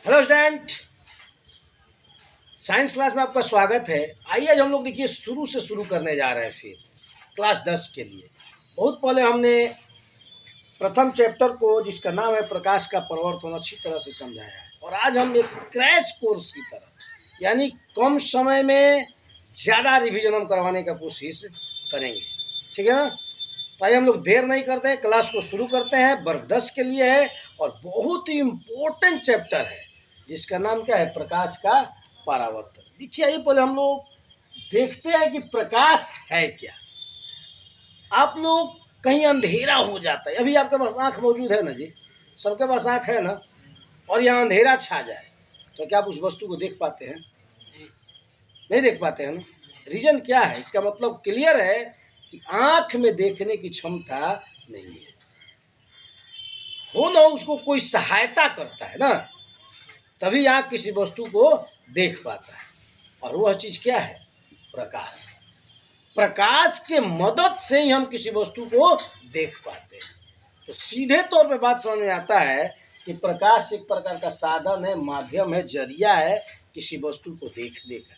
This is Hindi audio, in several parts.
हेलो स्टूडेंट, साइंस क्लास में आपका स्वागत है। आइए आज हम लोग देखिए शुरू से शुरू करने जा रहे हैं फिर क्लास 10 के लिए। बहुत पहले हमने प्रथम चैप्टर को जिसका नाम है प्रकाश का परावर्तन अच्छी तरह से समझाया है और आज हम एक क्रैश कोर्स की तरह यानी कम समय में ज़्यादा रिवीजन हम करवाने का कोशिश करेंगे। ठीक है ना? तो आइए हम लोग देर नहीं करते हैं, क्लास को शुरू करते हैं। वर्ग 10 के लिए है और बहुत ही इम्पोर्टेंट चैप्टर है जिसका नाम क्या है, प्रकाश का परावर्तन। देखिए आइए पहले हम लोग देखते हैं कि प्रकाश है क्या। आप लोग कहीं अंधेरा हो जाता है, अभी आपके पास आंख मौजूद है ना जी, सबके पास आंख है ना, और यहाँ अंधेरा छा जाए तो क्या आप उस वस्तु को देख पाते हैं? नहीं देख पाते हैं ना। रीजन क्या है? इसका मतलब क्लियर है कि आंख में देखने की क्षमता नहीं है। हो ना उसको कोई सहायता करता है ना, तभी आंख किसी वस्तु को देख पाता है। और वह चीज क्या है? प्रकाश। प्रकाश के मदद से ही हम किसी वस्तु को देख पाते हैं। तो सीधे तौर पे बात समझ में आता है कि प्रकाश एक प्रकार का साधन है, माध्यम है, जरिया है किसी वस्तु को देखने का।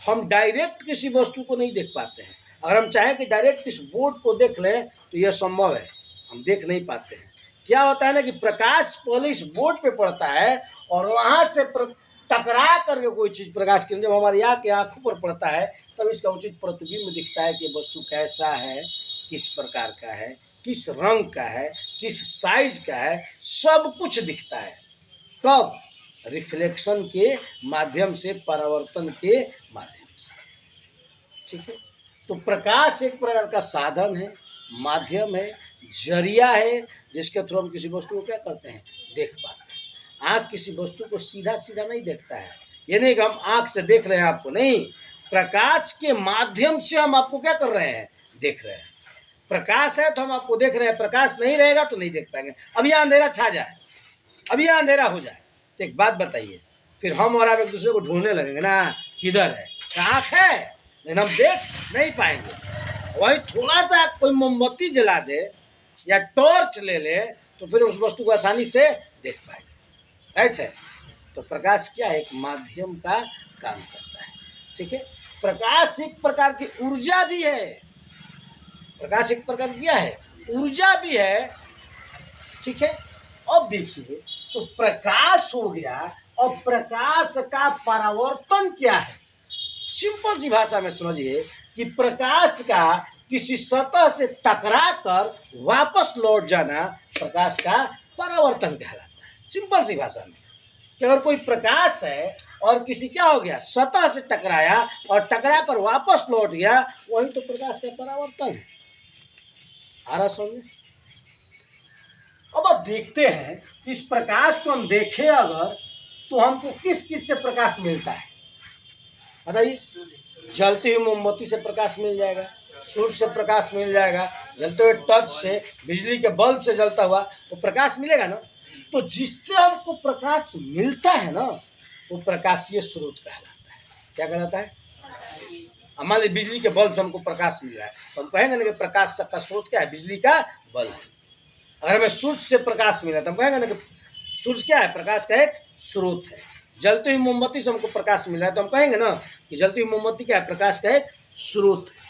हम डायरेक्ट किसी वस्तु को नहीं देख पाते हैं। अगर हम चाहें कि डायरेक्ट इस बोर्ड को देख लें तो यह संभव है, हम देख नहीं पाते हैं। क्या होता है ना कि प्रकाश पहले इस बोर्ड पे पड़ता है और वहां से टकरा करके कोई चीज प्रकाश किरण जब हमारी आंखों पर पड़ता है तब इसका उचित प्रतिबिंब दिखता है कि वस्तु कैसा है, किस प्रकार का है, किस रंग का है, किस साइज का है, सब कुछ दिखता है। कब? रिफ्लेक्शन के माध्यम से, परावर्तन के माध्यम से। ठीक है? तो प्रकाश एक प्रकार का साधन है, माध्यम है, जरिया है जिसके थ्रू हम किसी वस्तु को क्या करते हैं, देख पाते हैं। आँख किसी वस्तु को सीधा सीधा नहीं देखता है। ये नहीं कि हम आँख से देख रहे हैं आपको, नहीं, प्रकाश के माध्यम से हम आपको क्या कर रहे हैं, देख रहे हैं। प्रकाश है तो हम आपको देख रहे हैं, प्रकाश नहीं रहेगा तो नहीं देख पाएंगे। अब यह अंधेरा छा जाए, अब यह अंधेरा हो जाए तो एक बात बताइए, फिर हम और आप एक दूसरे को ढूंढने लगेंगे ना, किधर है, आँख है, लेकिन हम देख नहीं पाएंगे। वही थोड़ा सा कोई मोमबत्ती जला दे या टॉर्च ले ले तो फिर उस वस्तु को आसानी से देख पाएंगे। राइट है? तो प्रकाश क्या है, एक माध्यम का काम करता है। ठीक है? प्रकाश एक प्रकार की ऊर्जा भी है। प्रकाश एक प्रकार की क्या है, ऊर्जा भी है। ठीक है? अब देखिए, तो प्रकाश हो गया और प्रकाश का परावर्तन क्या है? सिंपल सी भाषा में समझिए कि प्रकाश का किसी सतह से टकरा कर वापस लौट जाना प्रकाश का परावर्तन कहलाता है। सिंपल सी भाषा में कि अगर कोई प्रकाश है और किसी क्या हो गया, सतह से टकराया और टकरा कर वापस लौट गया, वही तो प्रकाश का परावर्तन है। आ रहा समझ? अब आप देखते हैं इस प्रकाश को हम देखें अगर, तो हमको किस किस से प्रकाश मिलता है बताइए? जलती हुई मोमबत्ती से प्रकाश मिल जाएगा, सूर्य से प्रकाश मिल जाएगा, जलते हुए टॉर्च से, बिजली के बल्ब से जलता हुआ वो प्रकाश मिलेगा ना। तो जिससे हमको प्रकाश मिलता है ना, वो प्रकाशीय स्रोत कहलाता है। क्या कहलाता है? मान लीजिए बिजली के बल्ब से हमको प्रकाश मिल रहा है तो हम कहेंगे ना कि प्रकाश का स्रोत क्या है, बिजली का बल्ब। अगर हमें सूर्य से प्रकाश मिला तो हम कहेंगे ना कि सूर्य क्या है, प्रकाश का एक स्रोत है। जलती हुई मोमबत्ती से हमको प्रकाश मिला है तो हम कहेंगे ना कि जलती हुई मोमबत्ती क्या है, प्रकाश का एक स्रोत है।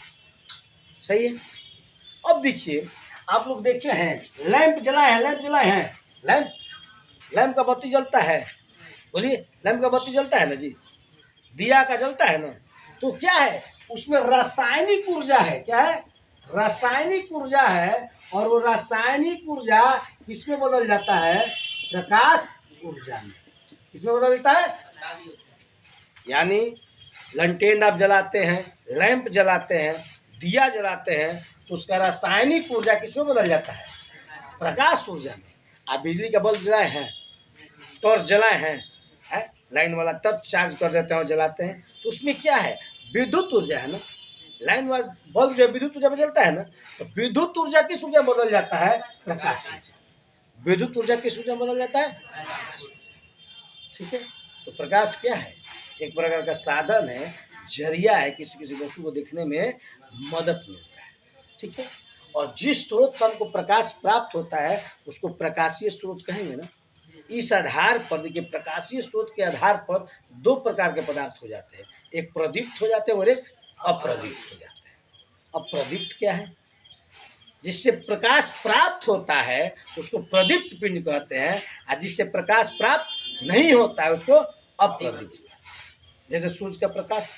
सही है? अब देखिए, आप लोग देखे हैं लैंप जलाए हैं, लैंप जलाए हैं, लैंप का बत्ती जलता है। बोलिए, लैंप का बत्ती जलता है ना जी, दिया का जलता है ना। तो क्या है, उसमें रासायनिक ऊर्जा है। क्या है? रासायनिक ऊर्जा है। और वो रासायनिक ऊर्जा किसमें बदल जाता है, प्रकाश ऊर्जा में। किसमें बदल जाता है? यानी लंटेन आप जलाते हैं, लैंप जलाते हैं, दिया जलाते हैं, तो उसका रासायनिक ऊर्जा किसमें बदल जाता है, प्रकाश ऊर्जा में। आप बिजली का बल्ब जलाए हैं, टॉर्च जलाए हैं, है? लाइन वाला टॉर्च चार्ज कर देते हैं और जलाते हैं, तो उसमें क्या है, विद्युत ऊर्जा है ना। लाइन वाला बल्ब जो विद्युत ऊर्जा में जलता है ना, तो विद्युत ऊर्जा किस ऊर्जा में बदल जाता है, प्रकाश ऊर्जा। विद्युत ऊर्जा किस ऊर्जा में बदल जाता है? ठीक है? तो प्रकाश क्या है, एक प्रकार का साधन है, जरिया है, किसी किसी वस्तु को देखने में मदद मिलता है। ठीक है? और जिस स्रोत से हमको प्रकाश प्राप्त होता है उसको प्रकाशीय स्रोत कहेंगे ना। इस आधार पर देखिए, प्रकाशीय स्रोत के आधार पर दो प्रकार के पदार्थ हो जाते हैं, एक प्रदीप्त हो जाते हैं और एक अप्रदीप्त हो जाते हैं। अप्रदीप्त क्या है? जिससे प्रकाश प्राप्त होता है उसको प्रदीप्त पिंड कहते हैं, और जिससे प्रकाश प्राप्त नहीं होता है उसको अप्रदीप्त। जैसे सूर्य का प्रकाश,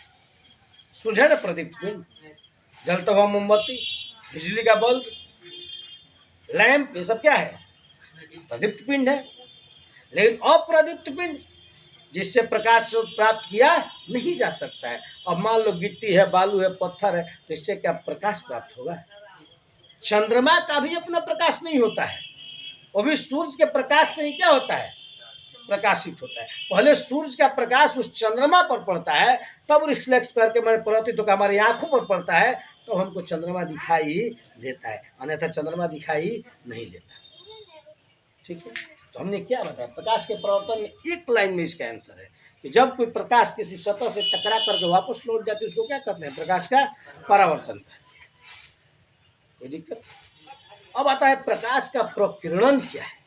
सूर्य है ना प्रदीप्त पिंड, जलता हुआ मोमबत्ती, बिजली का बल्ब, लैंप, ये सब क्या है? प्रदीप्त पिंड है। लेकिन अप्रदीप्त पिंड जिससे प्रकाश प्राप्त किया नहीं जा सकता है। अब मान लो गिट्टी है, बालू है, पत्थर है, तो इससे क्या प्रकाश प्राप्त होगा? चंद्रमा का भी अपना प्रकाश नहीं होता है, वो भी सूर्य के प्रकाश से ही क्या होता है? प्रकाशित होता है। पहले सूर्य का प्रकाश उस चंद्रमा पर पड़ता है, तब रिफ्लेक्स करके मैंने परावर्तित होकर हमारी आंखों पर पड़ता है, तो हमको चंद्रमा दिखाई देता है, अन्यथा चंद्रमा दिखाई नहीं देता। ठीक है, तो हमने क्या बताया? प्रकाश के परावर्तन में एक लाइन में इसका आंसर है कि जब कोई प्रकाश किसी सतह से टकरा करके वापस लौट जाती है उसको क्या कहते हैं? प्रकाश का परावर्तन। कोई दिक्कत? अब आता है प्रकाश का प्रकीर्णन क्या है।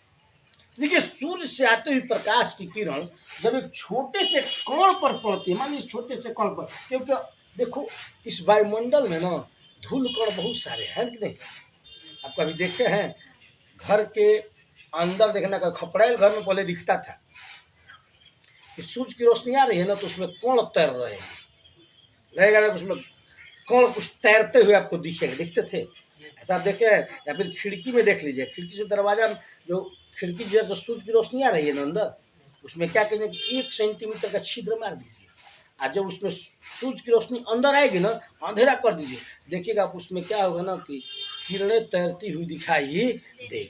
देखिए, सूर्य से आते हुए प्रकाश की किरण जब एक छोटे से कण पर पड़ती है, मान लीजिए छोटे से कण पर, क्योंकि देखो इस वायुमंडल में ना धूल कण बहुत सारे हैं कि नहीं? आप कभी देखे हैं? घर के अंदर देखना का खपड़ेल घर में पहले दिखता था कि सूर्य की रोशनी आ रही है ना, तो उसमें कण तैर रहे हैं, लगेगा ना उसमें कण कुछ तैरते हुए आपको दिखेगा, दिखते थे ऐसा आप देखे? या फिर खिड़की में देख लीजिए, खिड़की से दरवाजा, जो खिड़की जैसे सूर्य की रोशनी आ रही है ना अंदर, उसमें क्या करेंगे कि 1 सेंटीमीटर का छिद्र मार दीजिए, और जब उसमें सूर्य की रोशनी अंदर आएगी ना, अंधेरा कर दीजिए, देखिएगा आप उसमें क्या होगा ना कि किरणें तैरती हुई दिखाई देगी।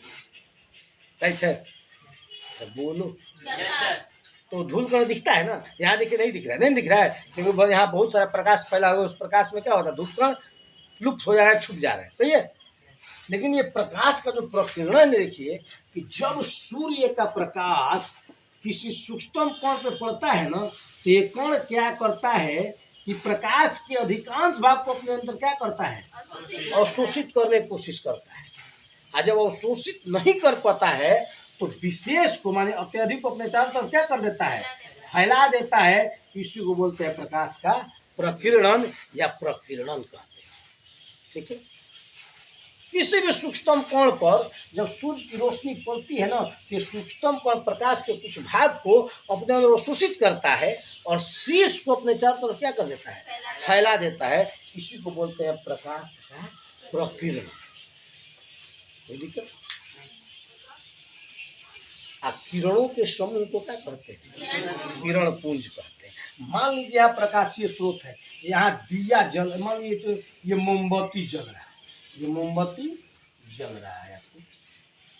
कैसे? बोलो। तो धूल कण दिखता है ना, यहाँ देखिए नहीं दिख रहा है, नहीं दिख रहा है, क्योंकि यहाँ बहुत सारा प्रकाश फैला हुआ है, उस प्रकाश में क्या होता है? धूल कण लुप्त हो जा रहा है, छुप जा रहा है, सही है। लेकिन ये प्रकाश का जो प्रकीर्णन देखिए कि जब सूर्य का प्रकाश किसी सूक्ष्म कण पर पड़ता है ना, तो ये कण क्या करता है कि प्रकाश के अधिकांश भाग को अपने अंदर क्या करता है? अवशोषित करने की कोशिश करता है, और जब अवशोषित नहीं कर पाता है तो विशेष को माने अत्यधिक को अपने चारों तरफ क्या कर देता है? फैला देता है। इसी को बोलते हैं प्रकाश का प्रकीर्णन या प्रकीर्णन कहते हैं। ठीक है, किसी भी सूक्ष्म कण पर जब सूर्य की रोशनी पड़ती है ना, तो सूक्ष्म कण प्रकाश के कुछ भाग को अपने अंदर अवशोषित करता है और शीश को अपने चारों तरफ क्या कर देता है? फैला देता है। इसी को बोलते हैं प्रकाश का प्रकीर्णन। कोई दिक्कत? किरणों के समूह को क्या करते हैं? किरण पुंज कहते हैं। मान लीजिए यहाँ प्रकाशीय स्रोत है, यहाँ दिया जल, मान लीजिए तो ये मोमबत्ती जल रहा है, ये मोमबत्ती जल रहा है, आपको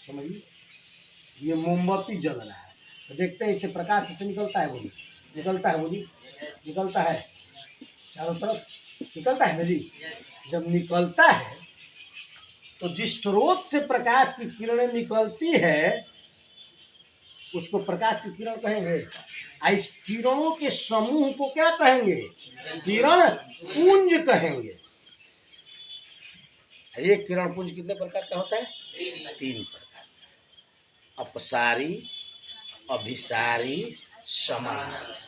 समझिए, ये मोमबत्ती जल रहा है, तो देखते हैं इससे प्रकाश से निकलता है, बोली निकलता है, बोली निकलता है, चारों तरफ निकलता है ना जी। जब निकलता है तो जिस स्रोत से प्रकाश की किरणें निकलती है उसको प्रकाश की किरण कहेंगे। इस किरणों के समूह को क्या कहेंगे? किरण पुंज कहेंगे। ये किरण पुंज कितने प्रकार का होता है? 3 प्रकार का, अपसारी, अभिसारी, समानांतर।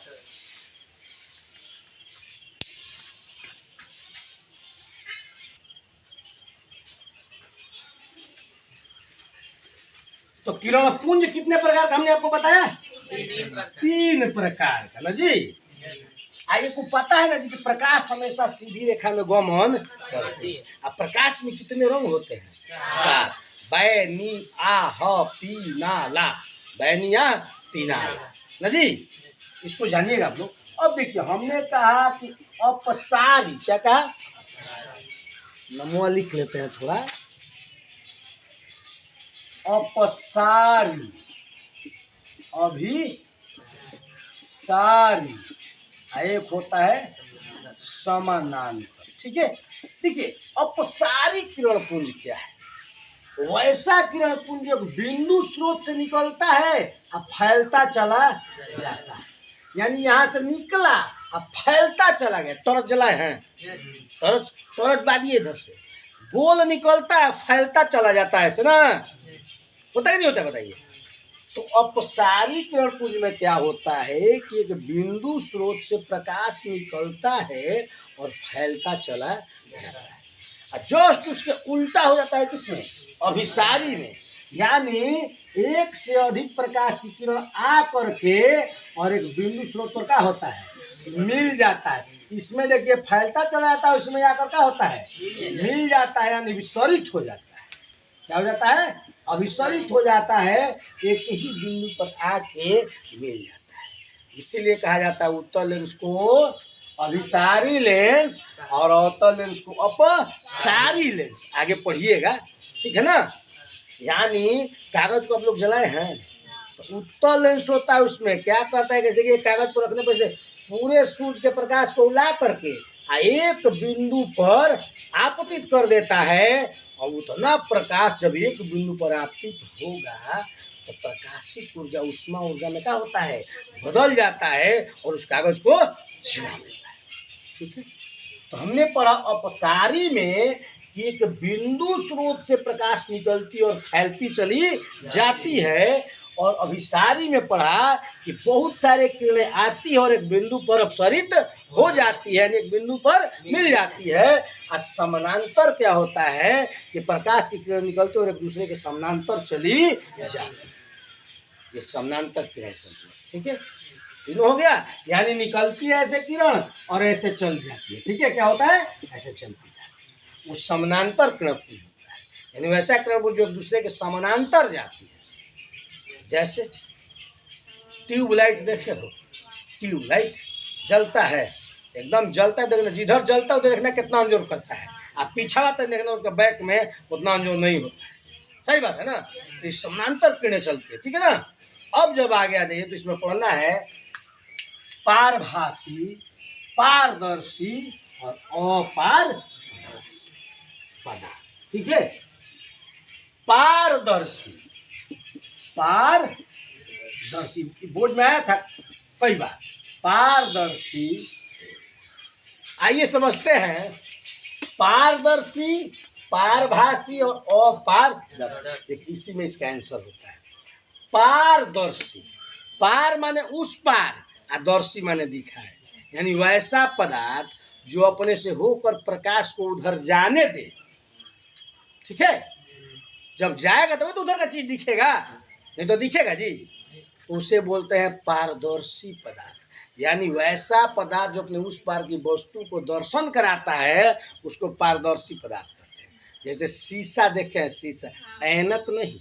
तो किरण पुंज कितने प्रकार का हमने आपको बताया? 3 प्रकार का ना जी। आइए को पता है ना जी कि प्रकाश हमेशा सीधी रेखा में गमन करते हैं। अब प्रकाश में कितने रंग होते हैं? 7। बैनी, आ, ह, पी, ना, ला, बैनिया, पीनाला ना जी। इसको जानिएगा आप लोग। अब देखिए हमने कहा कि अपसारी, क्या कहा? नमो लिख लेते हैं थोड़ा। अपसारी, अभिसारी, एक होता है समानांतर। ठीक है, देखिए अपसारी किरण पुंज क्या है? वैसा किरण पुंज जो बिंदु स्रोत से निकलता है और फैलता चला जाता है, यानी यहाँ से निकला और फैलता चला गया। टॉर्च जलाए हैं, टॉर्च बांधिए इधर से, गोल निकलता है फैलता चला जाता है, ऐसे ना होता है नहीं होता? बताइए। तो अपसारी किरण पुंज में क्या होता है कि एक बिंदु स्रोत से प्रकाश निकलता है और फैलता चला जाता है, और जस्ट उसके उल्टा हो जाता है किसमें, अभिसारी में। यानी एक से अधिक प्रकाश की किरण आ करके और एक बिंदु स्रोत पर क्या होता है, मिल जाता है। इसमें देखिए फैलता चला जाता है, उसमें आकर क्या होता है, मिल जाता है, यानी विसरित हो जाता है। क्या हो जाता है, अभिसरित हो जाता है, एक ही बिंदु पर आके मिल जाता है। इसीलिए कहा जाता है उत्तल लेंस को अभिसारी लेंस और अवतल लेंस को अपसारी लेंस। आगे पढ़िएगा, ठीक है ना। यानी कागज को आप लोग जलाए हैं तो उत्तल लेंस होता है, उसमें क्या करता है कि देखिए कागज को रखने पर से पूरे सूर्य के प्रकाश को उला करके एक बिंदु पर आपतित कर देता है, और उतना प्रकाश जब एक बिंदु पर आपतित होगा तो प्रकाशित ऊर्जा उष्मा ऊर्जा में क्या होता है, बदल जाता है और उस कागज को जला देता है। ठीक है, तो हमने पढ़ा अपसारी में कि एक बिंदु स्रोत से प्रकाश निकलती और फैलती चली जाती है, और अभिसारी में पढ़ा कि बहुत सारे किरणें आती है और एक बिंदु पर अपसरित हो जाती है, एक बिंदु पर मिल जाती है। और समानांतर क्या होता है कि प्रकाश की किरण निकलती है और एक दूसरे के समानांतर चली जाती है, ये समानांतर किरण। ठीक है, तीनों हो गया, यानी निकलती है ऐसे किरण और ऐसे चल जाती है। ठीक है, क्या होता है, ऐसे चलती जाती है, वो समानांतर किरण होता है। यानी वैसा किरण जो एक दूसरे के समानांतर जाती है। जैसे ट्यूबलाइट देखे हो, ट्यूबलाइट जलता है, एकदम जलता है, देखना जिधर जलता है उधर देखना कितना अंजोर करता है, आप पीछा आता है देखना उसका बैक में उतना अंजोर नहीं होता है। सही बात है ना, तो समानांतर किरणें चलती है। ठीक है ना। अब जब आगे आ जाइए तो इसमें पढ़ना है पारभासी, पारदर्शी और अपारदर्शी पदार्थ। ठीक है, पारदर्शी, पारदर्शी बोर्ड में आया था कई बार, पारदर्शी। आइए समझते हैं पारदर्शी, पारभासी और अपारदर्शी। देखिए इसी में इसका आंसर होता है पारदर्शी। पार माने उस पार, आदर्शी माने दिखा है, यानी वैसा पदार्थ जो अपने से होकर प्रकाश को उधर जाने दे। ठीक है, जब जाएगा तभी तो उधर का चीज दिखेगा, नहीं तो दिखेगा जी। उसे बोलते हैं पारदर्शी पदार्थ, यानी वैसा पदार्थ जो अपने उस पार की वस्तु को दर्शन कराता है उसको पारदर्शी पदार्थ कहते हैं। जैसे शीशा देखें, शीशा, ऐनक नहीं,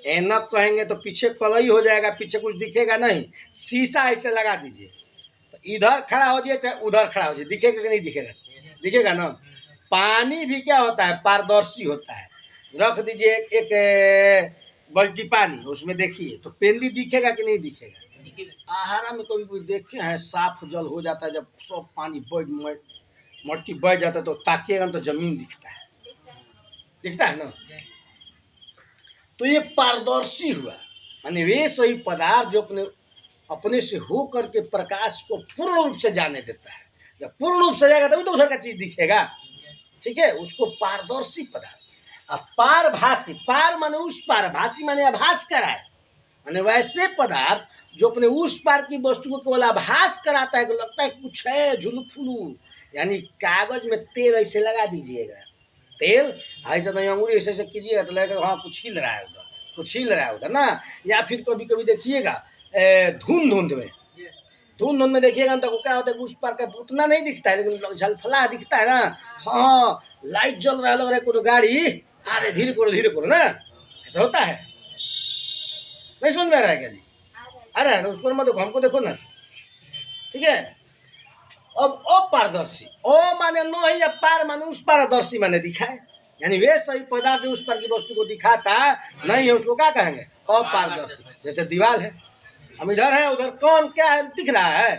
ऐनक कहेंगे तो पीछे कलई हो जाएगा, पीछे कुछ दिखेगा नहीं। शीशा ऐसे लगा दीजिए तो इधर खड़ा हो जाइए चाहे उधर खड़ा हो जाइए, दिखेगा कि नहीं दिखेगा, दिखेगा ना। पानी भी क्या होता है, पारदर्शी होता है। रख दीजिए एक बाल्टी पानी, उसमें देखिए तो पेंदी दिखेगा कि नहीं दिखेगा। आहारा में कभी कोई देखे हैं साफ जल हो जाता है, जब सब पानी बढ़ मट्टी बढ़ जाता है तो ताकिएगा तो जमीन दिखता है, दिखता है ना। तो ये पारदर्शी हुआ, माने वे सही पदार्थ जो अपने से हो करके प्रकाश को पूर्ण रूप से जाने देता है। जब पूर्ण रूप से जाएगा तभी तो उधर का चीज दिखेगा। ठीक है, उसको पारदर्शी पदार्थ। अब पारभासी, पार माने उस पार, भासी माने आभास कराए, माने वैसे पदार्थ जो अपने उस पार की वस्तु को केवल आभास कराता है, लगता है कुछ है झुलफुलू। यानी कागज में तेल ऐसे लगा दीजिएगा, तेल ऐसे नहीं, अंगुली ऐसे ऐसे कीजिएगा तो लगेगा हाँ कुछ हिल रहा है उधर, कुछ हिल रहा है उधर ना। या फिर कभी कभी देखिएगा धुंध में देखिएगा तो क्या होता है, उस पार का उतना नहीं दिखता है लेकिन झलफला दिखता है ना। हाँ लाइट जल रहा है, लग रहा है कोई गाड़ी आ रही, धीरे करो ना, ऐसा होता है। नहीं समझ में आ रहा है क्या जी, आ रहा है ना, उस पर मत देखो, हमको देखो ना। ठीक है, अब अपारदर्शी, ओ माने नहीं या पार माने उस पारदर्शी माने दिखाए, यानी वे सही पदार्थ उस पर की वस्तु को दिखाता नहीं है, उसको क्या कहेंगे, अपारदर्शी। जैसे दीवार है, हम इधर है उधर कौन क्या है दिख रहा है,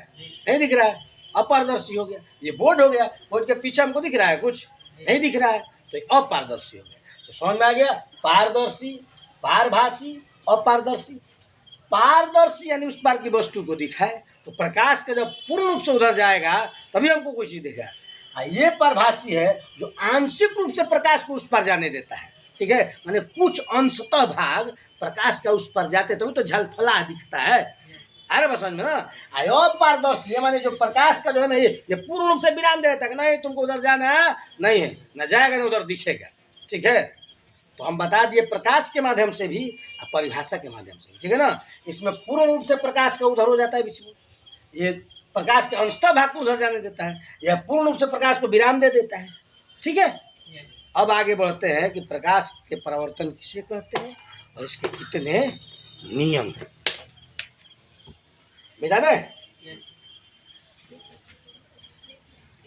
नहीं दिख रहा है, अपारदर्शी हो गया। ये बोर्ड हो गया, बोर्ड के पीछे हमको दिख रहा है, कुछ नहीं दिख रहा है, तो अपारदर्शी हो गया। तो समझ में आ गया, पारदर्शी, पारभासी, अपारदर्शी। पारदर्शी यानी उस पार की वस्तु को दिखाए, तो प्रकाश का जब पूर्ण रूप से उधर जाएगा तभी हमको कोई चीज दिखेगा। ये पारभासी है जो आंशिक रूप से प्रकाश को उस पार जाने देता है, ठीक है, माने कुछ अंशतः भाग प्रकाश का उस पर जाते तभी तो झलफला दिखता है। अरे बस समझ में ना। अपारदर्शी माने जो प्रकाश का जो है ना, ये पूर्ण रूप से विराम देता है, नहीं तुमको उधर जाना है, नहीं है, न जाएगा ना उधर दिखेगा। ठीक है, तो हम बता दिए प्रकाश के माध्यम से भी और परिभाषा के माध्यम से भी। ठीक है ना, इसमें पूर्ण रूप से प्रकाश का उधर हो जाता है बीच में, ये प्रकाश के अंशतः भाग को उधर जाने देता है, यह पूर्ण रूप से प्रकाश को विराम दे देता है। ठीक है, अब आगे बढ़ते हैं कि प्रकाश के परावर्तन किसे कहते हैं और इसके कितने नियम हैं। बेटा ने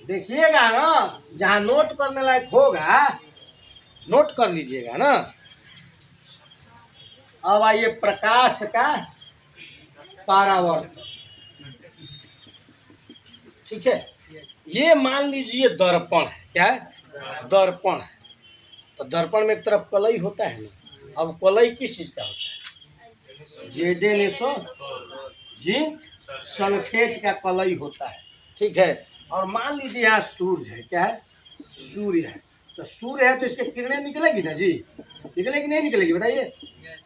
देखिएगा ना, जहां नोट करने लायक होगा नोट कर लीजिएगा ना। अब आइए प्रकाश का परावर्तन। ठीक है, ये मान लीजिए दर्पण है, क्या है, दर्पण है। तो दर्पण में एक तरफ कलई होता है ना, अब कलई किस चीज का होता है, जेडेनेसो जिंक सल्फेट का कलई होता है। ठीक है, और मान लीजिए यहाँ सूर्य है, क्या है, सूर्य है। तो सूर्य है तो इसके किरणें निकलेगी ना जी, निकलेगी नहीं निकलेगी बताइए।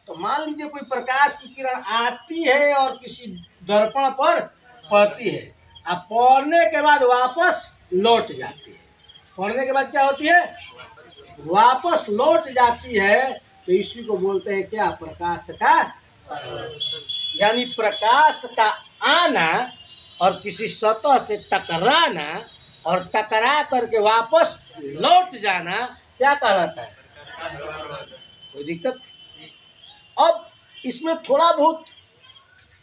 तो मान लीजिए कोई प्रकाश की किरण आती है और किसी दर्पण पर पड़ती है, अब पड़ने के बाद वापस लौट जाती है। पड़ने के बाद क्या होती है, वापस लौट जाती है। तो इसी को बोलते हैं क्या, प्रकाश का परावर्तन। यानी प्रकाश का आना और किसी सतह से टकराना और टकरा करके वापस लौट जाना क्या कहलाता है, कोई दिक्कत। अब इसमें थोड़ा बहुत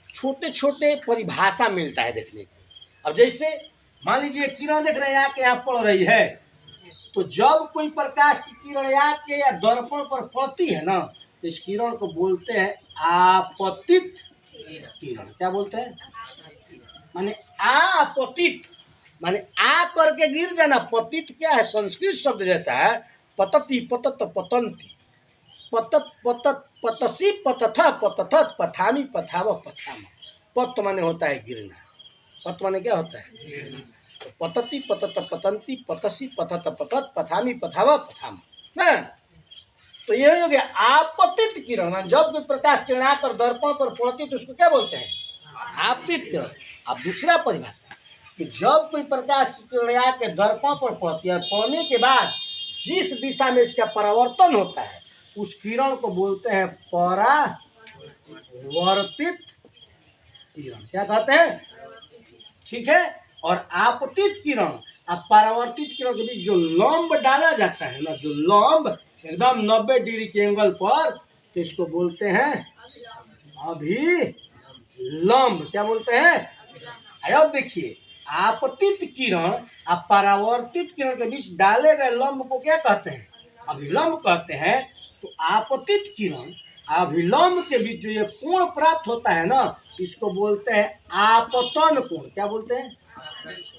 छोटे छोटे परिभाषा मिलता है देखने को। अब जैसे मान लीजिए किरण देख रहे हैं आके यहाँ पड़ रही है, तो जब कोई प्रकाश की किरण आके या दर्पण पर पड़ती है ना, तो इस किरण को बोलते हैं आपतित किरण। क्या बोलते हैं, माने आपतित, माने आ करके गिर जाना। पतित क्या है, संस्कृत शब्द जैसा है, पतति पतत पतंती, पतत पतत पतसी पतथ पतथत पथामी पथाव पथाम। पत माने होता है गिरना, पत माने क्या होता है, तो पतति पतत पतंती पतसी पतत पतत पथामी पथाव पथाम ना। तो ये हो गया आपतित किरण। जब कोई प्रकाश किरण आकर दर्पण पर पड़ती है तो उसको क्या बोलते हैं, आपतित किरण। अब दूसरा परिभाषा कि जब कोई प्रकाश की किरण आकर दर्पण पर पड़ती है, पड़ने के बाद जिस दिशा में इसका परावर्तन होता है उस किरण को बोलते हैं परावर्तित किरण। क्या कहते हैं, ठीक है। और आपतित किरण और परावर्तित किरण के बीच जो लंब डाला जाता है ना, जो लंब एकदम 90 डिग्री के एंगल पर, तो इसको बोलते हैं अभिलंब। क्या बोलते हैं, अब देखिए आपतित किरण और परावर्तित किरण के बीच डाले गए लंब को क्या कहते हैं, अभिलंब कहते हैं। तो आपतित किरण अभिलंब के बीच जो ये कोण प्राप्त होता है ना, इसको बोलते हैं आपतन कोण। क्या बोलते हैं,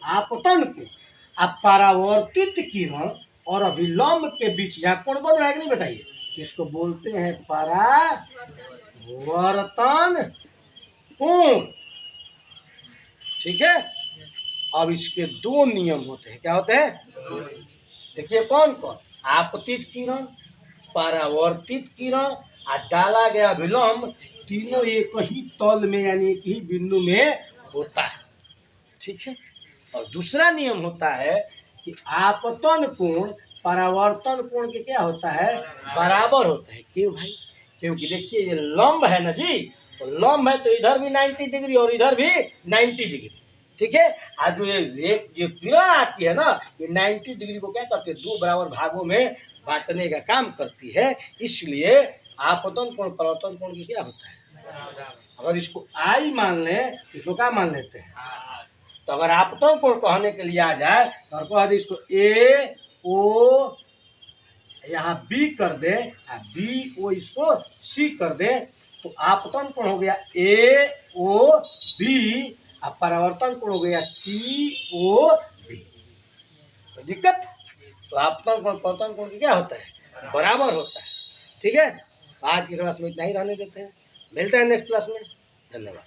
आपतन कोण। अब परावर्तित किरण और अभिलंब के बीच यहाँ कोण बन रहा है कि नहीं बताइए, इसको बोलते हैं परावर्तन कोण। ठीक है, अब इसके दो नियम होते हैं। क्या होते हैं, देखिए कौन कौन, आपतित किरण, परावर्तित किरण और डाला गया अभिलंब, तीनों एक ही तल में यानी एक ही बिंदु में होता है। ठीक है, और दूसरा नियम होता है कि आपतन कोण परावर्तन कोण के क्या होता है, बराबर होता है। क्यों भाई, क्योंकि देखिए ये लंब है ना जी, तो लंब है तो इधर भी 90 डिग्री और इधर भी 90 डिग्री। ठीक है, आज जो ये किरण आती है ना, ये 90 डिग्री को क्या करती है, दो बराबर भागों में बांटने का काम करती है। इसलिए आपतन कोण परावर्तन कोण की क्या होता है, अगर इसको आई मान ले, इसको क्या मान लेते हैं। तो अगर आपतन कोण कहने के लिए आ जाए तो कह दे इसको ए ओ, यहाँ बी कर दे, बी ओ इसको सी कर दे, तो आपतन कोण हो गया ए ओ बी और परावर्तन कोण हो गया सी ओ बी। तो दिक्कत, तो आपतन कोण परावर्तन कोण क्या होता है, बराबर होता है। ठीक है, आज की क्लास में इतना ही रहने देते हैं, मिलते हैं नेक्स्ट क्लास में। धन्यवाद।